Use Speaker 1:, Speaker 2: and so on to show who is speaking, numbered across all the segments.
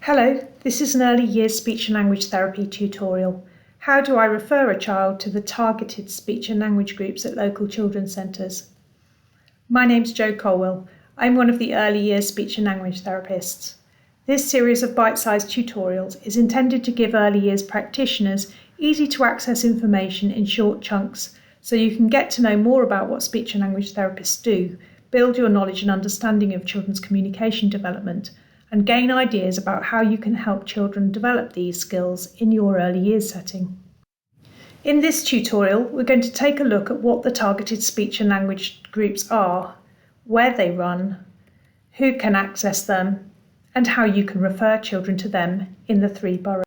Speaker 1: Hello, this is an early years speech and language therapy tutorial. How do I refer a child to the targeted speech and language groups at local children's centres? My name's Jo Colwell. I'm one of the early years speech and language therapists. This series of bite-sized tutorials is intended to give early years practitioners easy to access information in short chunks so you can get to know more about what speech and language therapists do, build your knowledge and understanding of children's communication development, and gain ideas about how you can help children develop these skills in your early years setting. In this tutorial, we're going to take a look at what the targeted speech and language groups are, where they run, who can access them, and how you can refer children to them in the 3 boroughs.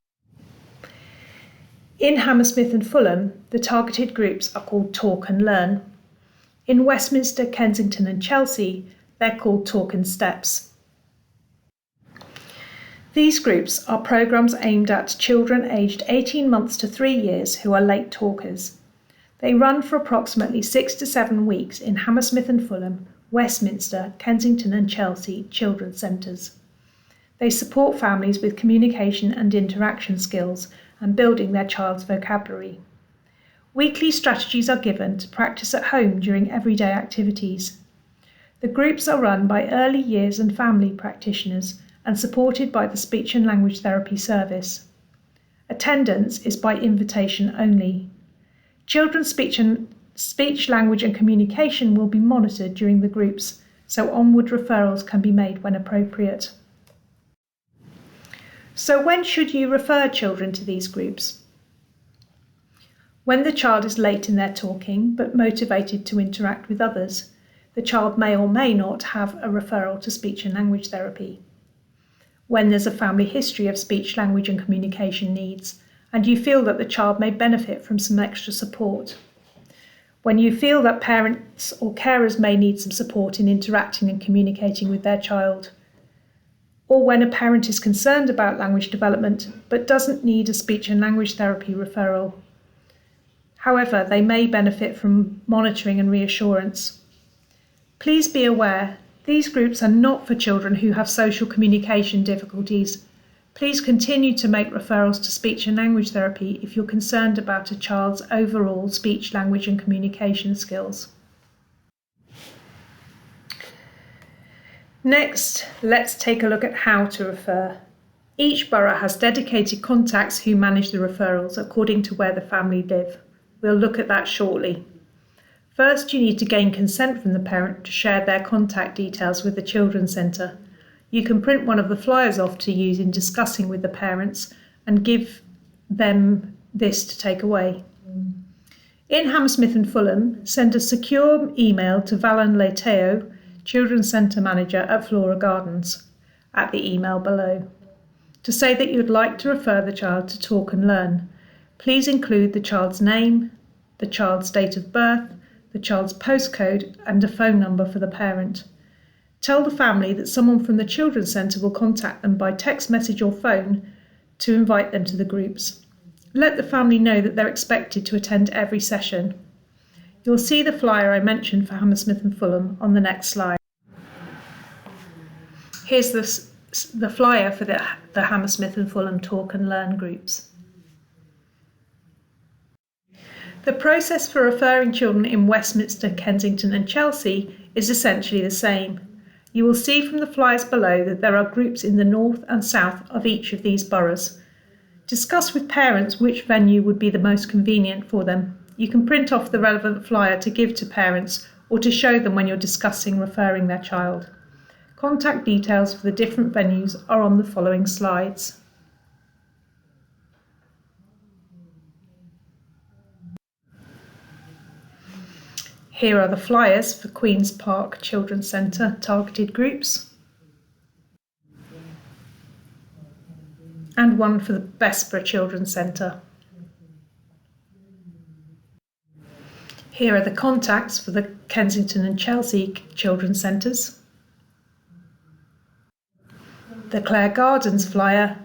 Speaker 1: In Hammersmith and Fulham, the targeted groups are called Talk and Learn. In Westminster, Kensington and Chelsea, they're called Talk and Steps. These groups are programmes aimed at children aged 18 months to 3 years who are late talkers. They run for approximately 6 to 7 weeks in Hammersmith and Fulham, Westminster, Kensington and Chelsea children's centres. They support families with communication and interaction skills and building their child's vocabulary. Weekly strategies are given to practice at home during everyday activities. The groups are run by early years and family practitioners and supported by the Speech and Language Therapy Service. Attendance is by invitation only. Children's speech, language and communication will be monitored during the groups, so onward referrals can be made when appropriate. So when should you refer children to these groups? When the child is late in their talking but motivated to interact with others, the child may or may not have a referral to speech and language therapy. When there's a family history of speech, language and communication needs, and you feel that the child may benefit from some extra support. When you feel that parents or carers may need some support in interacting and communicating with their child. Or when a parent is concerned about language development but doesn't need a speech and language therapy referral. However, they may benefit from monitoring and reassurance. Please be aware, these groups are not for children who have social communication difficulties. Please continue to make referrals to speech and language therapy if you're concerned about a child's overall speech, language and communication skills. Next, let's take a look at how to refer. Each borough has dedicated contacts who manage the referrals according to where the family live. We'll look at that shortly. First, you need to gain consent from the parent to share their contact details with the children's centre. You can print one of the flyers off to use in discussing with the parents and give them this to take away. In Hammersmith and Fulham, send a secure email to Valon Leiteo, Children's Centre Manager at Flora Gardens, at the email below, to say that you'd like to refer the child to Talk and Learn. Please include the child's name, the child's date of birth, the child's postcode and a phone number for the parent. Tell the family that someone from the Children's Centre will contact them by text message or phone to invite them to the groups. Let the family know that they're expected to attend every session. You'll see the flyer I mentioned for Hammersmith and Fulham on the next slide. Here's the flyer for the Hammersmith and Fulham Talk and Learn groups. The process for referring children in Westminster, Kensington and Chelsea is essentially the same. You will see from the flyers below that there are groups in the north and south of each of these boroughs. Discuss with parents which venue would be the most convenient for them. You can print off the relevant flyer to give to parents or to show them when you're discussing referring their child. Contact details for the different venues are on the following slides. Here are the flyers for Queen's Park Children's Centre targeted groups and one for the Bessborough Children's Centre. Here are the contacts for the Kensington and Chelsea Children's Centres, the Clare Gardens flyer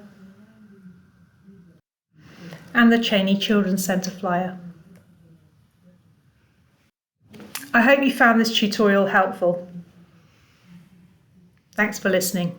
Speaker 1: and the Cheney Children's Centre flyer. I hope you found this tutorial helpful. Thanks for listening.